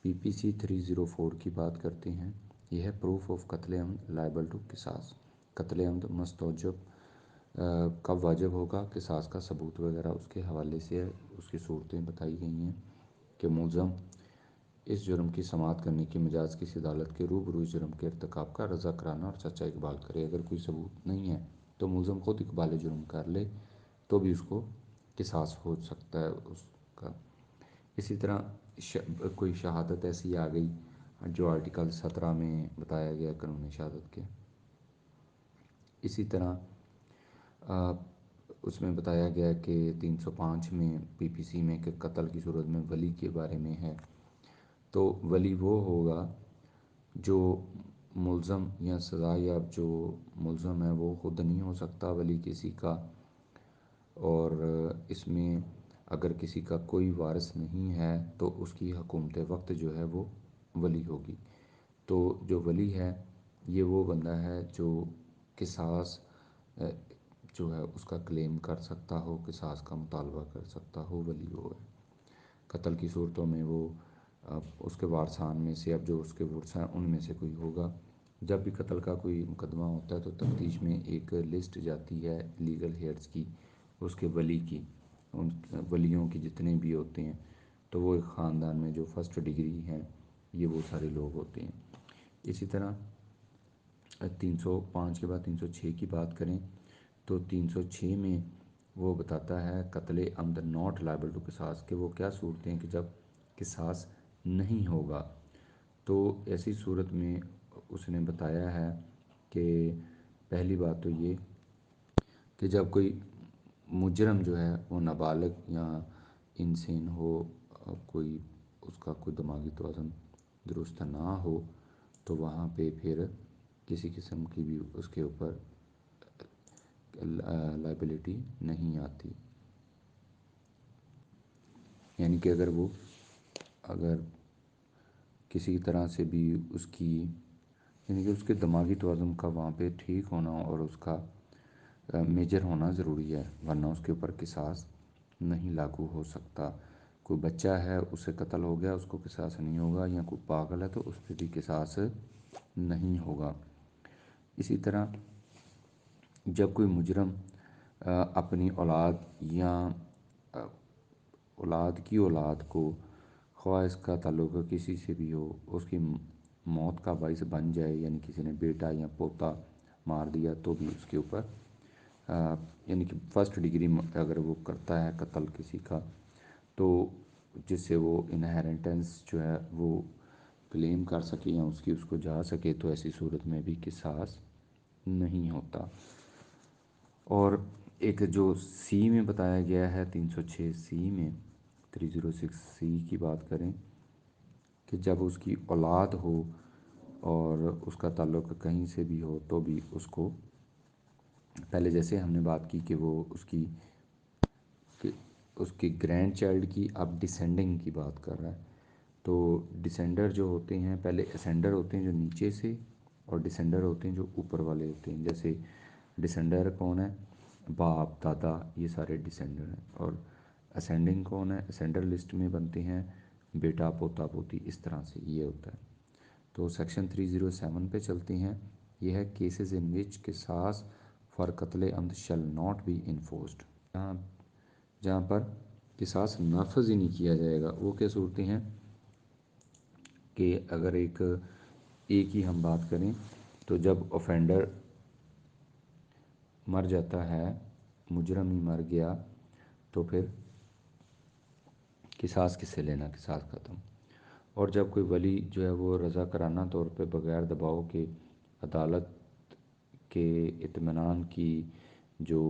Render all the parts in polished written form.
PPC 304 کی بات کرتے ہیں. یہ ہے پروف آف قتل عمد لائبل ٹو قصاص. قتل عمد مستوجب کب واجب ہوگا، قصاص کا ثبوت وغیرہ اس کے حوالے سے اس کی صورتیں بتائی گئی ہیں کہ ملزم اس جرم کی سماعت کرنے کی مجاز کسی عدالت کے روبرو جرم کے ارتکاب کا رضا کرانا اور سچا اقبال کرے. اگر کوئی ثبوت نہیں ہے تو ملزم خود اقبال جرم کر لے تو بھی اس کو قصاص ہو سکتا ہے اس کا. اسی طرح کوئی شہادت ایسی آ گئی جو آرٹیکل 17 میں بتایا گیا قانون شہادت کے. اسی طرح اس میں بتایا گیا کہ 305 میں PPC میں کہ قتل کی صورت میں ولی کے بارے میں ہے. تو ولی وہ ہوگا جو ملزم یا سزا یاب جو ملزم ہے وہ خود نہیں ہو سکتا ولی کسی کا. اور اس میں اگر کسی کا کوئی وارث نہیں ہے تو اس کی حکومت وقت جو ہے وہ ولی ہوگی. تو جو ولی ہے یہ وہ بندہ ہے جو قصاص جو ہے اس کا کلیم کر سکتا ہو، قصاص کا مطالبہ کر سکتا ہو، ولی وہ ہے. قتل کی صورتوں میں وہ اس کے وارثان میں سے اب جو اس کے ورثہ ہیں ان میں سے کوئی ہوگا. جب بھی قتل کا کوئی مقدمہ ہوتا ہے تو تفتیش میں ایک لسٹ جاتی ہے لیگل ہیئرز کی، اس کے ولی کی، ان ولیوں کی جتنے بھی ہوتے ہیں. تو وہ ایک خاندان میں جو فرسٹ ڈگری ہیں یہ وہ سارے لوگ ہوتے ہیں. اسی طرح 305 کے بعد 306 کی بات کریں تو 306 میں وہ بتاتا ہے قتل عمد ناٹ لائبل ٹو قصاص کہ وہ کیا صورتیں ہیں کہ جب قصاص نہیں ہوگا. تو ایسی صورت میں اس نے بتایا ہے کہ پہلی بات تو یہ کہ جب کوئی مجرم جو ہے وہ نابالغ یا انسین ہو، کوئی اس کا کوئی دماغی توازن درست نہ ہو تو وہاں پہ پھر کسی قسم کی بھی اس کے اوپر لائبلٹی نہیں آتی. یعنی کہ اگر کسی طرح سے بھی اس کی یعنی کہ اس کے دماغی توازن کا وہاں پہ ٹھیک ہونا اور اس کا میجر ہونا ضروری ہے، ورنہ اس کے اوپر قصاص نہیں لاگو ہو سکتا. کوئی بچہ ہے اس سے قتل ہو گیا اس کو قصاص نہیں ہوگا، یا کوئی پاگل ہے تو اس پہ بھی قصاص نہیں ہوگا. اسی طرح جب کوئی مجرم اپنی اولاد یا اولاد کی اولاد کو، خواہ اس کا تعلق کسی سے بھی ہو، اس کی موت کا باعث بن جائے، یعنی کسی نے بیٹا یا پوتا مار دیا تو بھی اس کے اوپر یعنی کہ فرسٹ ڈگری اگر وہ کرتا ہے قتل کسی کا تو جس سے وہ انہیریٹنس جو ہے وہ کلیم کر سکے یا اس کو جا سکے تو ایسی صورت میں بھی قصاص نہیں ہوتا. اور ایک جو سی میں بتایا گیا ہے 306C میں 306C کی بات کریں کہ جب اس کی اولاد ہو اور اس کا تعلق کہیں سے بھی ہو تو بھی اس کو پہلے جیسے ہم نے بات کی کہ وہ اس کی گرینڈ چائلڈ کی، اب ڈیسینڈنگ کی بات کر رہا ہے. تو ڈیسینڈر جو ہوتے ہیں پہلے اسینڈر ہوتے ہیں جو نیچے سے، اور ڈیسینڈر ہوتے ہیں جو اوپر والے ہوتے ہیں. جیسے ڈیسینڈر کون ہے، باپ دادا یہ سارے ڈیسینڈر ہیں. اور اسینڈنگ کون ہے، اسینڈر لسٹ میں بنتے ہیں بیٹا پوتا پوتی، اس طرح سے یہ ہوتا ہے. تو سیکشن 307 پہ چلتے ہیں. یہ ہے کیسز ان وچ قصاص فار قتل عمد شل ناٹ بی انفورسڈ. جہاں پر قصاص نافذ ہی نہیں کیا جائے گا. وہ کیا صورتیں ہیں کہ اگر ایک ہی ہم بات کریں تو جب اوفینڈر مر جاتا ہے، مجرم ہی مر گیا تو پھر قصاص کس سے لینا، قصاص ختم. اور جب کوئی ولی جو ہے وہ رضا کرانہ طور پہ بغیر دباؤ کے عدالت کے اطمینان کی جو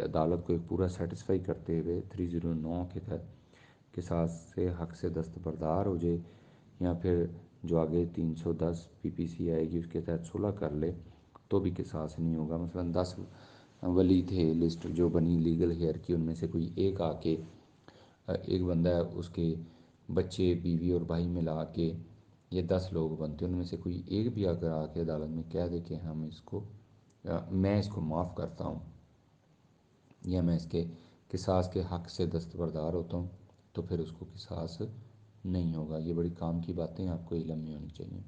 عدالت کو ایک پورا سیٹسفائی کرتے ہوئے 309 کے تحت قصاص سے حق سے دستبردار ہو جائے، یا پھر جو آگے 310 PPC آئے گی اس کے تحت صلح کر لے تو بھی قصاص نہیں ہوگا. مثلا 10 ولی تھے لسٹ جو بنی لیگل ہیئر کی، ان میں سے کوئی ایک آ کے ایک بندہ ہے اس کے بچے بیوی اور بھائی ملا کے یہ 10 لوگ بنتے ہیں، ان میں سے کوئی ایک بھی اگر آ کے عدالت میں کہہ دے کہ میں اس کو معاف کرتا ہوں یا میں اس کے قصاص کے حق سے دستبردار ہوتا ہوں تو پھر اس کو قصاص نہیں ہوگا۔ یہ بڑی کام کی باتیں آپ کو علم میں ہونی چاہیے۔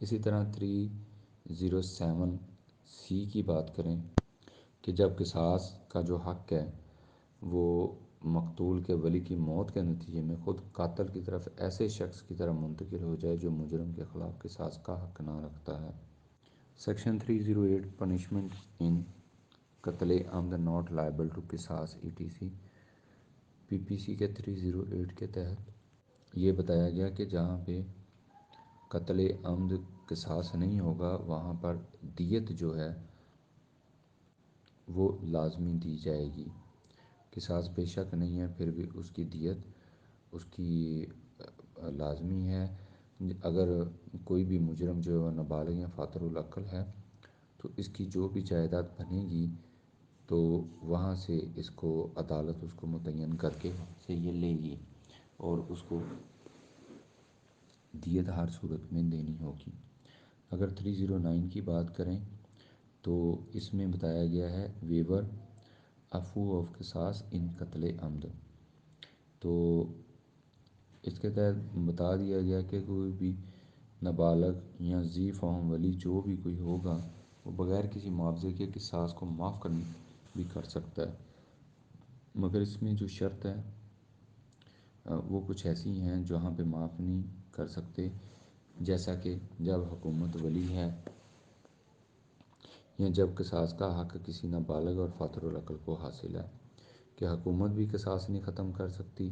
اسی طرح 307 سی کی بات کریں کہ جب قصاص کا جو حق ہے وہ مقتول کے ولی کی موت کے نتیجے میں خود قاتل کی طرف ایسے شخص کی طرف منتقل ہو جائے جو مجرم کے خلاف قصاص کا حق نہ رکھتا ہے۔ سیکشن 308 پنشمنٹ ان قتل عمد ناٹ لائبل ٹو قصاص ETC پی پی سی کے 308 کے تحت یہ بتایا گیا کہ جہاں پہ قتل عمد قصاص نہیں ہوگا وہاں پر دیت جو ہے وہ لازمی دی جائے گی۔ قصاص بے شک نہیں ہے پھر بھی اس کی دیت اس کی لازمی ہے۔ اگر کوئی بھی مجرم جو ہے نابالغ یا فاتر العقل ہے تو اس کی جو بھی جائیداد بنے گی تو وہاں سے اس کو عدالت اس کو متعین کر کے سے یہ لے گی اور اس کو دیت ہر صورت میں دینی ہوگی۔ اگر 309 کی بات کریں تو اس میں بتایا گیا ہے ویور افو آف قصاص ان قتل عمد، تو اس کے تحت بتا دیا گیا کہ کوئی بھی نابالغ یا ذی فہم ولی جو بھی کوئی ہوگا وہ بغیر کسی معاوضے کے قصاص کو معاف کرنے بھی کر سکتا ہے، مگر اس میں جو شرط ہے وہ کچھ ایسی ہیں جہاں پہ معاف نہیں کر سکتے، جیسا کہ جب حکومت ولی ہے یا جب قصاص کا حق کسی نابالغ اور فاتر العقل کو حاصل ہے، کہ حکومت بھی قصاص نہیں ختم کر سکتی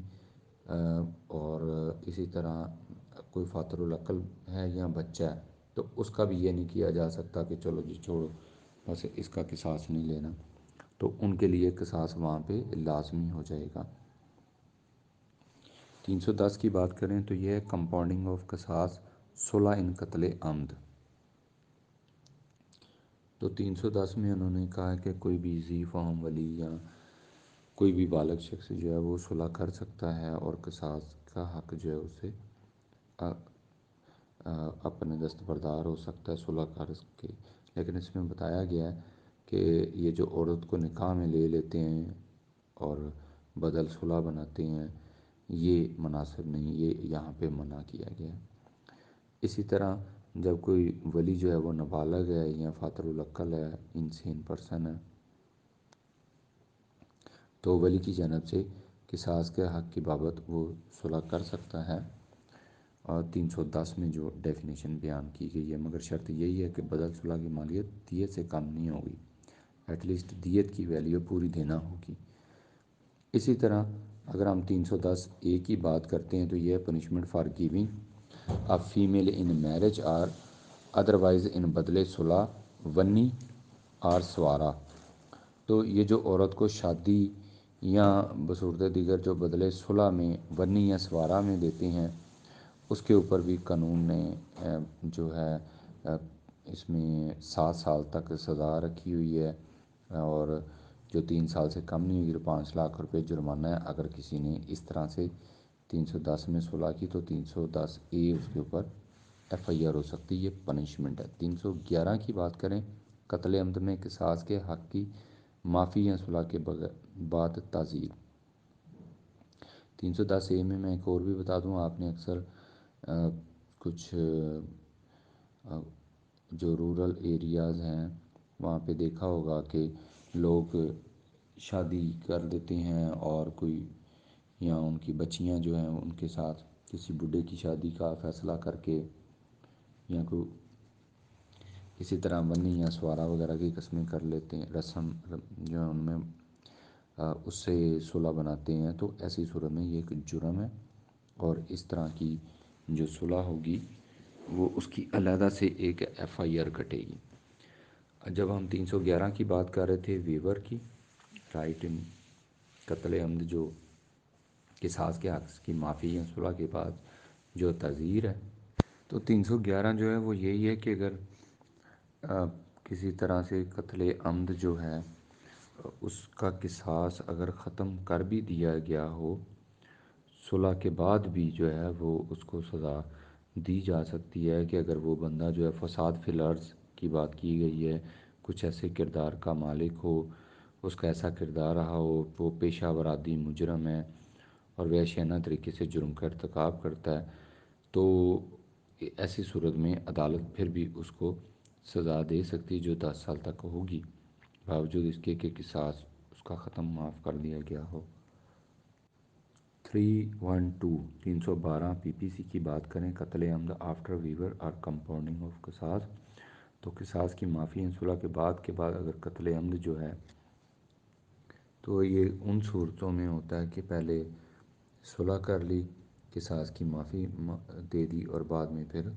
اور اسی طرح کوئی فاتر العقل ہے یا بچہ ہے تو اس کا بھی یہ نہیں کیا جا سکتا کہ چلو جی چھوڑو بس اس کا قصاص نہیں لینا، تو ان کے لیے قصاص وہاں پہ لازمی ہو جائے گا۔ 310 کی بات کریں تو یہ ہے کمپاؤنڈنگ آف قصاص صلح ان قتل عمد، تو 310 میں انہوں نے کہا کہ کوئی بھی ذی فہم ولی یا کوئی بھی بالغ شخص جو ہے وہ صلح کر سکتا ہے اور قصاص کا حق جو ہے اسے اپنے دستبردار ہو سکتا ہے صلح کر کے، لیکن اس میں بتایا گیا ہے کہ یہ جو عورت کو نکاح میں لے لیتے ہیں اور بدل صلح بناتے ہیں یہ مناسب نہیں، یہ یہاں پہ منع کیا گیا ہے۔ اسی طرح جب کوئی ولی جو ہے وہ نابالغ ہے یا فاتر العقل ہے انسین پرسن ہے تو ولی کی جانب سے قصاص کے حق کی بابت وہ صلح کر سکتا ہے، اور 310 میں جو ڈیفینیشن بیان کی گئی ہے، مگر شرط یہی ہے کہ بدل صلح کی مالیت دیت سے کم نہیں ہوگی، ایٹ لیسٹ دیت کی ویلیو پوری دینا ہوگی۔ اسی طرح اگر ہم 310A کی بات کرتے ہیں تو یہ punishment for giving a female in marriage or otherwise in بدلے صلح ونی آر سوارا، تو یہ جو عورت کو شادی یا بصورت دیگر جو بدلے صلح میں ونی یا سوارا میں دیتے ہیں اس کے اوپر بھی قانون نے جو ہے اس میں 7 سال تک سزا رکھی ہوئی ہے، اور جو 3 سال سے کم نہیں ہوگی تو 5 لاکھ روپے جرمانہ ہے۔ اگر کسی نے اس طرح سے 310 میں صلح کی تو 310A اس کے اوپر FIR ہو سکتی ہے، یہ پنشمنٹ ہے۔ 311 کی بات کریں قتل عمد میں قصاص کے حق کی معافی یا صلح کے بعد تعزیر۔ 310A میں ایک اور بھی بتا دوں، آپ نے اکثر کچھ جو رورل ایریاز ہیں وہاں پہ دیکھا ہوگا کہ لوگ شادی کر دیتے ہیں اور کوئی یا ان کی بچیاں جو ہیں ان کے ساتھ کسی بڈھے کی شادی کا فیصلہ کر کے یا کوئی اسی طرح ونی یا سوارا وغیرہ کی قسمیں کر لیتے ہیں، رسم جو ہے ان میں اس سے صلح بناتے ہیں، تو ایسی صورت میں یہ ایک جرم ہے اور اس طرح کی جو صلح ہوگی وہ اس کی علیحدہ سے ایک FIR کٹے گی۔ جب ہم 311 کی بات کر رہے تھے ویور کی، رائٹ ان قتل عمد جو قصاص کے حق کی معافی یا صلح کے بعد جو تعزیر ہے، تو 311 جو ہے وہ یہی ہے کہ اگر کسی طرح سے قتل عمد جو ہے اس کا قصاص اگر ختم کر بھی دیا گیا ہو صلح کے بعد بھی جو ہے وہ اس کو سزا دی جا سکتی ہے، کہ اگر وہ بندہ جو ہے فساد فی الارض کی بات کی گئی ہے، کچھ ایسے کردار کا مالک ہو، اس کا ایسا کردار رہا ہو، وہ پیشہ ورادی مجرم ہے اور وحشیانہ طریقے سے جرم کا ارتکاب کرتا ہے تو ایسی صورت میں عدالت پھر بھی اس کو سزا دے سکتی جو 10 سال تک ہوگی، باوجود اس کے کہ قصاص اس کا ختم معاف کر دیا گیا ہو۔ 312 312 پی پی سی کی بات کریں، قتل عمد آفٹر ویور اور کمپاؤنڈنگ آف قصاص، تو قصاص کی معافی یا صلح کے بعد اگر قتل عمد جو ہے تو یہ ان صورتوں میں ہوتا ہے کہ پہلے صلح کر لی، قصاص کی معافی دے دی اور بعد میں پھر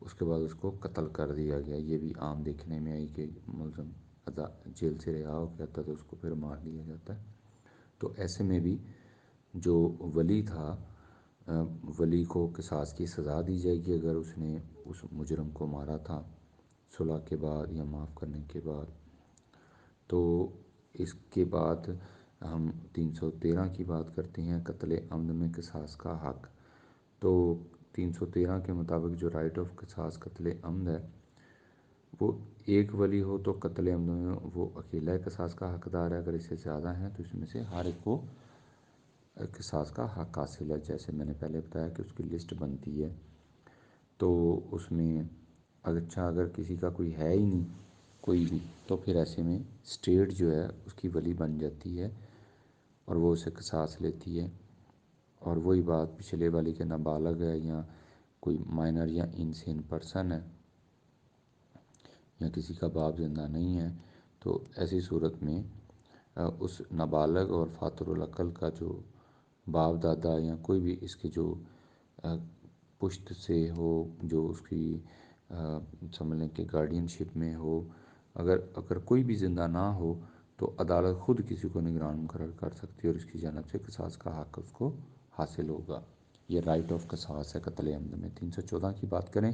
اس کے بعد اس کو قتل کر دیا گیا۔ یہ بھی عام دیکھنے میں آئی کہ ملزم جیل سے رہا ہو گیا تھا تو اس کو پھر مار دیا جاتا ہے۔ تو ایسے میں بھی جو ولی تھا، ولی کو قصاص کی سزا دی جائے گی اگر اس نے اس مجرم کو مارا تھا صلح کے بعد یا معاف کرنے کے بعد۔ تو اس کے بعد ہم 313 کی بات کرتے ہیں، قتل عمد میں قصاص کا حق۔ تو 313 کے مطابق جو رائٹ آف قصاص قتل عمد ہے وہ ایک ولی ہو تو قتل عمد میں وہ اکیلا قصاص کا حقدار ہے، اگر اس سے زیادہ ہیں تو اس میں سے ہر ایک کو قصاص کا حق حاصل ہے۔ جیسے میں نے پہلے بتایا کہ اس کی لسٹ بنتی ہے، تو اس میں اگر کسی کا کوئی ہے ہی نہیں کوئی بھی، تو پھر ایسے میں اسٹیٹ جو ہے اس کی ولی بن جاتی ہے اور وہ اسے قصاص لیتی ہے۔ اور وہی بات پچھلے والی کے نابالغ ہے یا کوئی مائنر یا انسین پرسن ہے یا کسی کا باپ زندہ نہیں ہے، تو ایسی صورت میں اس نابالغ اور فاتر العقل کا جو باپ دادا یا کوئی بھی اس کے جو پشت سے ہو، جو اس کی سمجھ لیں کہ گارڈین شپ میں ہو، اگر کوئی بھی زندہ نہ ہو تو عدالت خود کسی کو نگران مقرر کر سکتی ہے اور اس کی جانب سے قصاص کا حق اس کو حاصل ہوگا۔ یہ رائٹ آف قصاص ہے قتل عمد میں۔ 314 کی بات کریں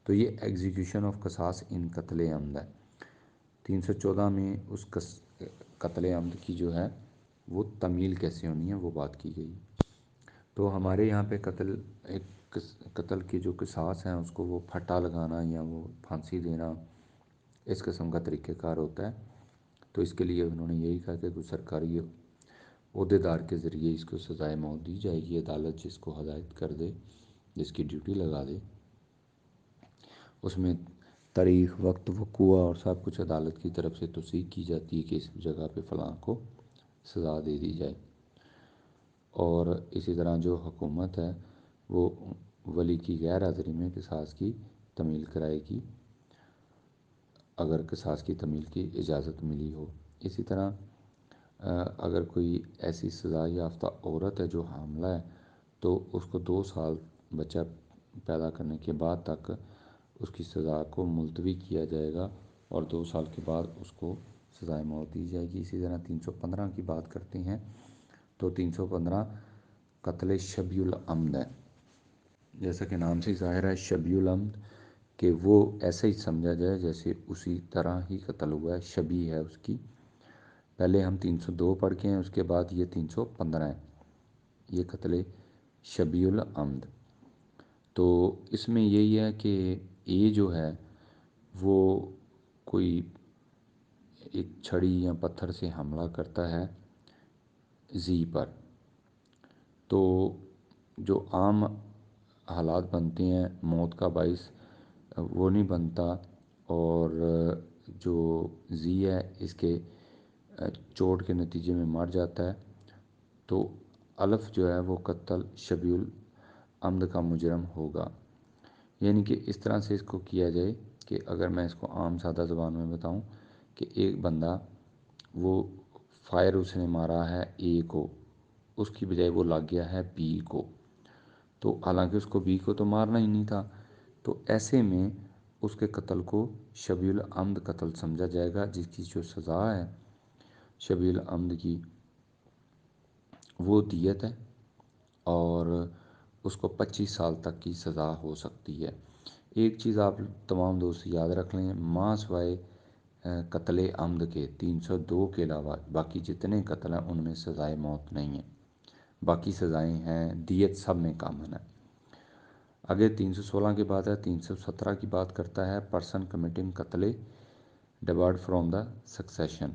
تو یہ ایگزیکیوشن آف قصاص ان قتل عمد ہے۔ 314 میں اس قتل عمد کی جو ہے وہ تمیل کیسے ہونی ہے وہ بات کی گئی۔ تو ہمارے یہاں پہ قتل کے جو قصاص ہیں اس کو وہ پھٹا لگانا یا وہ پھانسی دینا اس قسم کا طریقہ کار ہوتا ہے۔ تو اس کے لیے انہوں نے یہی کہا کہ کوئی سرکاری عہدے دار کے ذریعے اس کو سزائے موت دی جائے گی، عدالت جس کو ہدایت کر دے، جس کی ڈیوٹی لگا دے، اس میں تاریخ، وقت، وقوع اور سب کچھ عدالت کی طرف سے توثیق کی جاتی ہے کہ اس جگہ پہ فلاں کو سزا دے دی جائے۔ اور اسی طرح جو حکومت ہے وہ ولی کی غیر حاضری میں قصاص کی تمیل کرائے گی اگر قصاص کی تمیل کی اجازت ملی ہو۔ اسی طرح اگر کوئی ایسی سزا یافتہ عورت ہے جو حاملہ ہے تو اس کو 2 سال بچہ پیدا کرنے کے بعد تک اس کی سزا کو ملتوی کیا جائے گا اور 2 سال کے بعد اس کو سزائے موت دی جائے گی۔ اسی طرح 315 کی بات کرتے ہیں تو 315 قتل شبیہ العمد ہے۔ جیسا کہ نام سے ظاہر ہے شبیہ العمد کہ وہ ایسا ہی سمجھا جائے جیسے اسی طرح ہی قتل ہوا ہے، شبیہ ہے اس کی۔ پہلے ہم 302 پڑھ کے ہیں، اس کے بعد یہ 315 ہے، یہ قتل شبیہ العمد۔ تو اس میں یہی ہے کہ یہ جو ہے وہ کوئی ایک چھڑی یا پتھر سے حملہ کرتا ہے زی پر، تو جو عام حالات بنتے ہیں موت کا باعث وہ نہیں بنتا، اور جو زی ہے اس کے چوٹ کے نتیجے میں مر جاتا ہے، تو الف جو ہے وہ قتل شبیہ العمد کا مجرم ہوگا۔ یعنی کہ اس طرح سے اس کو کیا جائے کہ اگر میں اس کو عام سادہ زبان میں بتاؤں کہ ایک بندہ وہ فائر اس نے مارا ہے اے کو، اس کی بجائے وہ لگ گیا ہے بی کو، تو حالانکہ اس کو بی کو تو مارنا ہی نہیں تھا، تو ایسے میں اس کے قتل کو شبیہ العمد قتل سمجھا جائے گا، جس کی جو سزا ہے شبیہ العمد کی وہ دیت ہے اور اس کو 25 سال تک کی سزا ہو سکتی ہے۔ ایک چیز آپ تمام دوست یاد رکھ لیں، ماں سوائے قتل عمد کے 302 کے علاوہ باقی جتنے قتل ہیں ان میں سزائے موت نہیں ہے، باقی سزائیں ہیں، دیت سب میں کامن ہے۔ آگے 316 کی بات ہے، 317 کی بات کرتا ہے پرسن کمیٹنگ قتل ڈیبارڈ فرام دا سکسیشن،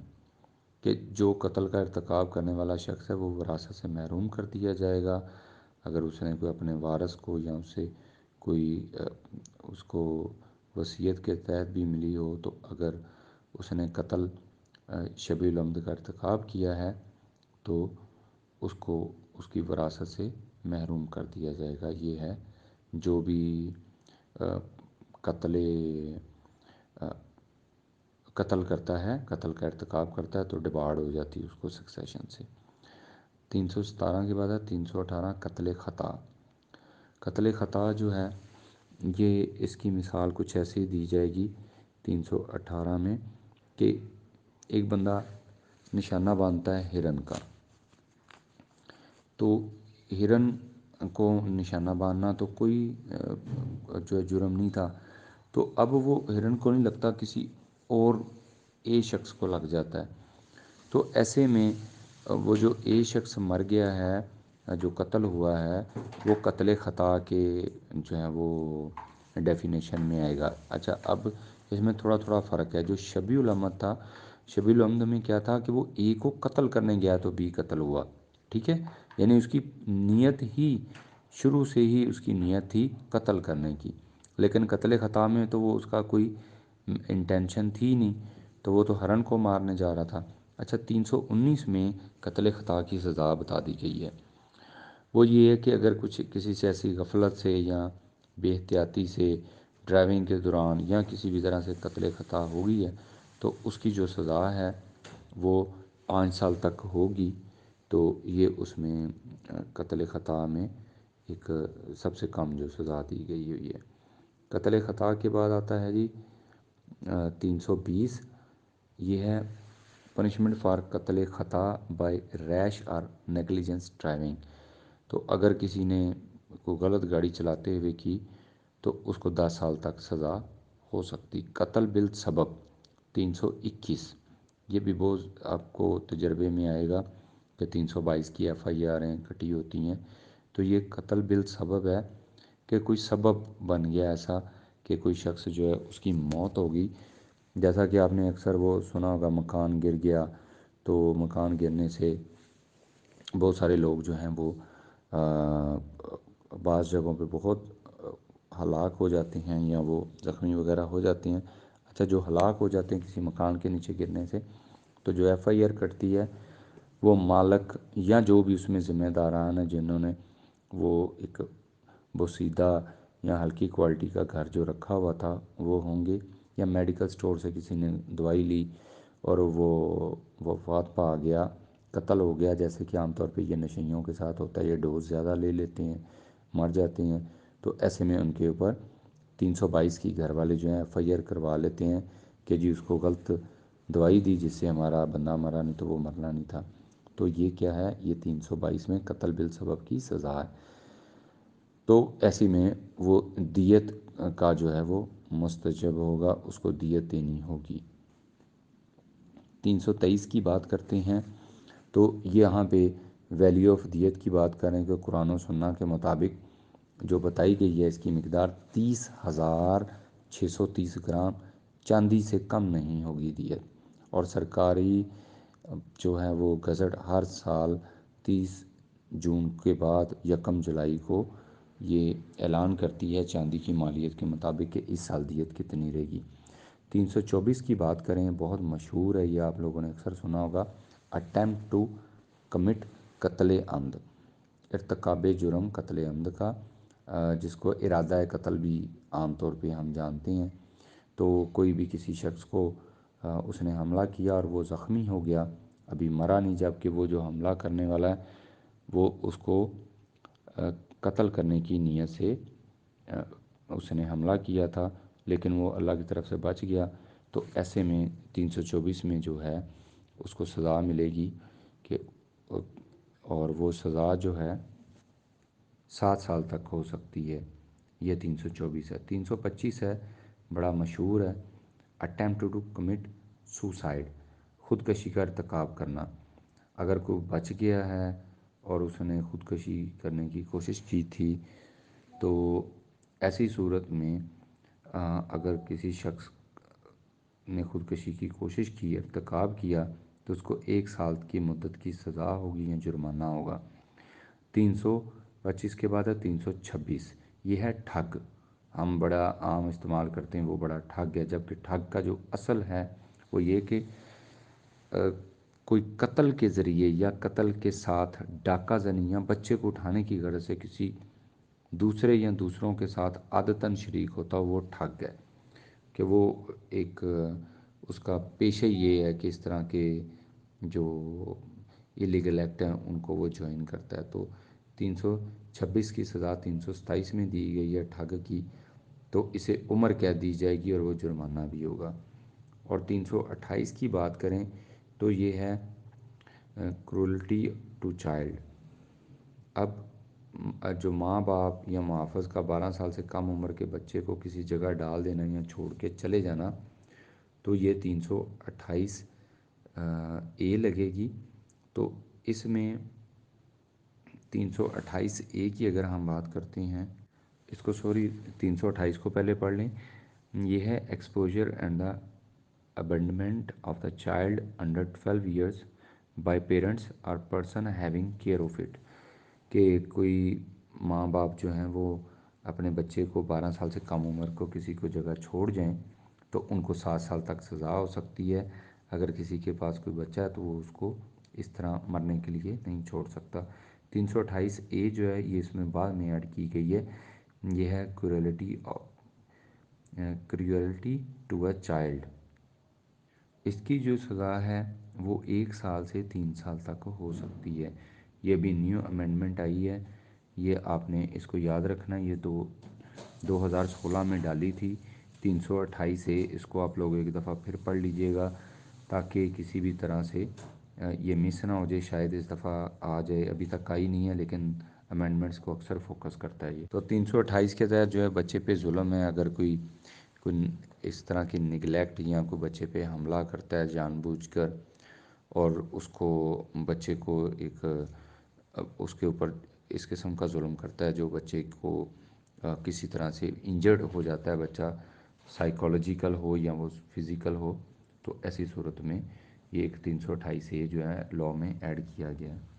کہ جو قتل کا ارتکاب کرنے والا شخص ہے وہ وراثت سے محروم کر دیا جائے گا اگر اس نے کوئی اپنے وارث کو یا اسے کوئی اس کو وصیت کے تحت بھی ملی ہو، تو اگر اس نے قتل شبیہ العمد کا ارتکاب کیا ہے تو اس کو اس کی وراثت سے محروم کر دیا جائے گا۔ یہ ہے جو بھی قتل قتل کرتا ہے، قتل کا ارتکاب کرتا ہے تو ڈبارڈ ہو جاتی ہے اس کو سکسیشن سے۔ 317 کے بعد ہے 318 قتل خطا۔ قتل خطا جو ہے یہ اس کی مثال کچھ ایسی دی جائے گی 318 میں کہ ایک بندہ نشانہ باندھتا ہے ہرن کا، تو ہرن کو نشانہ باندھنا تو کوئی جو ہے جرم نہیں تھا، تو اب وہ ہرن کو نہیں لگتا، کسی اور اے شخص کو لگ جاتا ہے، تو ایسے میں وہ جو اے شخص مر گیا ہے، جو قتل ہوا ہے، وہ قتل خطا کے جو ہے وہ ڈیفینیشن میں آئے گا۔ اچھا، اب اس میں تھوڑا تھوڑا فرق ہے۔ جو شبیہ العمد تھا، شبیہ العمد میں کیا تھا کہ وہ اے کو قتل کرنے گیا تو بی قتل ہوا، ٹھیک ہے، یعنی اس کی نیت ہی شروع سے ہی اس کی نیت تھی قتل کرنے کی، لیکن قتل خطا میں تو وہ اس کا کوئی انٹینشن تھی نہیں، تو وہ تو ہرن کو مارنے جا رہا تھا۔ اچھا، 319 میں قتل خطا کی سزا بتا دی گئی ہے۔ وہ یہ ہے کہ اگر کچھ کسی سے ایسی غفلت سے یا بے احتیاطی سے ڈرائیونگ کے دوران یا کسی بھی طرح سے قتل خطا ہو گئی ہے تو اس کی جو سزا ہے وہ 5 سال تک ہوگی، تو یہ اس میں قتل خطا میں ایک سب سے کم جو سزا دی گئی ہوئی ہے۔ قتل خطا کے بعد آتا ہے جی 320، یہ ہے پنشمنٹ فار قتل خطا بائی ریش اور نیگلیجنس ڈرائیونگ۔ تو اگر کسی نے کوئی غلط گاڑی چلاتے ہوئے کی تو اس کو 10 سال تک سزا ہو سکتی۔ قتل بالسبب 321، یہ بھی بہت آپ کو تجربے میں آئے گا کہ 322 کی ایف آئی آریں کٹی ہوتی ہیں، تو یہ قتل بالسبب ہے کہ کوئی سبب بن گیا ایسا کہ کوئی شخص جو ہے اس کی موت ہوگی، جیسا کہ آپ نے اکثر وہ سنا ہوگا مکان گر گیا، تو مکان گرنے سے بہت سارے لوگ جو ہیں وہ بعض جگہوں پہ بہت ہلاک ہو جاتے ہیں یا وہ زخمی وغیرہ ہو جاتے ہیں۔ اچھا، جو ہلاک ہو جاتے ہیں کسی مکان کے نیچے گرنے سے، تو جو ایف آئی آر کٹتی ہے وہ مالک یا جو بھی اس میں ذمہ داران ہیں جنہوں نے وہ ایک بوسیدہ یا ہلکی کوالٹی کا گھر جو رکھا ہوا تھا وہ ہوں گے، یا میڈیکل سٹور سے کسی نے دوائی لی اور وہ وفات پا گیا، قتل ہو گیا، جیسے کہ عام طور پہ یہ نشیوں کے ساتھ ہوتا ہے، یہ ڈوز زیادہ لے لیتے ہیں، مر جاتے ہیں، تو ایسے میں ان کے اوپر 322 کی گھر والے جو ہیں ایف آئی آر کروا لیتے ہیں کہ جی اس کو غلط دوائی دی جس سے ہمارا بندہ مرا، نہیں تو وہ مرنا نہیں تھا۔ تو یہ کیا ہے، یہ 322 میں قتل بالسبب کی سزا ہے۔ تو ایسی میں وہ دیت کا جو ہے وہ مستجب ہوگا، اس کو دیت دینی ہوگی۔ 323 کی بات کرتے ہیں، تو یہاں پہ ویلیو آف دیت کی بات کریں کہ قرآن و سنہ کے مطابق جو بتائی گئی ہے اس کی مقدار 30,630 گرام چاندی سے کم نہیں ہوگی دیت، اور سرکاری جو ہے وہ گزٹ ہر سال 30 جون کے بعد 1 جولائی کو یہ اعلان کرتی ہے چاندی کی مالیت کے مطابق کہ اس سال دیت کتنی رہے گی۔ 324 کی بات کریں، بہت مشہور ہے، یہ آپ لوگوں نے اکثر سنا ہوگا، اٹیمپٹ ٹو کمٹ قتل عمد، ارتکاب جرم قتل عمد کا، جس کو ارادہ قتل بھی عام طور پہ ہم جانتے ہیں۔ تو کوئی بھی کسی شخص کو اس نے حملہ کیا اور وہ زخمی ہو گیا، ابھی مرا نہیں، جب کہ وہ جو حملہ کرنے والا ہے وہ اس کو قتل کرنے کی نیت سے اس نے حملہ کیا تھا، لیکن وہ اللہ کی طرف سے بچ گیا، تو ایسے میں 324 میں جو ہے اس کو سزا ملے گی کہ، اور وہ سزا جو ہے 7 سال تک ہو سکتی ہے۔ یہ 324 ہے۔ 325 ہے، بڑا مشہور ہے، اٹیمپٹ ٹو کمٹ سوسائڈ، خودکشی کا ارتکاب کرنا۔ اگر کوئی بچ گیا ہے اور اس نے خودکشی کرنے کی کوشش کی تھی، تو ایسی صورت میں اگر کسی شخص نے خودکشی کی کوشش کی، ارتکاب کیا، تو اس کو 1 سال کی مدت کی سزا ہوگی یا جرمانہ ہوگا۔ 325 کے بعد ہے 326، یہ ہے ٹھگ۔ ہم بڑا عام استعمال کرتے ہیں وہ بڑا ٹھگ ہے، جبکہ ٹھگ کا جو اصل ہے وہ یہ کہ کوئی قتل کے ذریعے یا قتل کے ساتھ ڈاکہ زنی یا بچے کو اٹھانے کی غرض سے کسی دوسرے یا دوسروں کے ساتھ عادتاً شریک ہوتا وہ ٹھگ ہے، کہ وہ ایک اس کا پیشہ یہ ہے کہ اس طرح کے جو ایلیگل ایکٹ ہیں ان کو وہ جوائن کرتا ہے۔ تو 326 کی سزا 327 میں دی گئی ہے ٹھگ کی، تو اسے عمر قید دی جائے گی اور وہ جرمانہ بھی ہوگا۔ اور 328 کی بات کریں تو یہ ہے کرولٹی ٹو چائلڈ۔ اب جو ماں باپ یا محافظ کا 12 سال سے کم عمر کے بچے کو کسی جگہ ڈال دینا یا چھوڑ کے چلے جانا، تو یہ 328 اے لگے گی۔ تو اس میں 328 اے کی اگر ہم بات کرتے ہیں، اس کو 328 کو پہلے پڑھ لیں۔ یہ ہے exposure and the abandonment of the child under 12 years by parents or person having care of it, کہ کوئی ماں باپ جو ہیں وہ اپنے بچے کو 12 سال سے کم عمر کو کسی کو جگہ چھوڑ جائیں تو ان کو 7 سال تک سزا ہو سکتی ہے۔ اگر کسی کے پاس کوئی بچہ ہے تو وہ اس کو اس طرح مرنے کے لیے نہیں چھوڑ سکتا۔ 328 اے جو ہے یہ اس میں بعد میں ایڈ کی گئی ہے، یہ ہے کریولٹی ٹو اے چائلڈ۔ اس کی جو سزا ہے وہ 1 سال سے 3 سال تک ہو سکتی ہے۔ یہ بھی نیو امینڈمنٹ آئی ہے، یہ آپ نے اس کو یاد رکھنا ہے، یہ 2016 میں ڈالی تھی 328 اے۔ اس کو آپ لوگ ایک دفعہ پھر پڑھ لیجئے گا تاکہ کسی بھی طرح سے یہ مس نہ ہو جائے، شاید اس دفعہ آ جائے، ابھی تک آئی نہیں ہے لیکن امینڈمنٹس کو اکثر فوکس کرتا ہے یہ۔ تو 328 کے تحت جو ہے بچے پہ ظلم ہے، اگر کوئی اس طرح کی نگلیکٹ یا کوئی بچے پہ حملہ کرتا ہے جان بوجھ کر اور اس کو بچے کو ایک اس کے اوپر اس قسم کا ظلم کرتا ہے جو بچے کو کسی طرح سے انجرڈ ہو جاتا ہے بچہ، سائیکالوجیکل ہو یا وہ فزیکل ہو، تو ایسی صورت میں یہ ایک 328 اے جو ہے لاء میں ایڈ کیا گیا ہے۔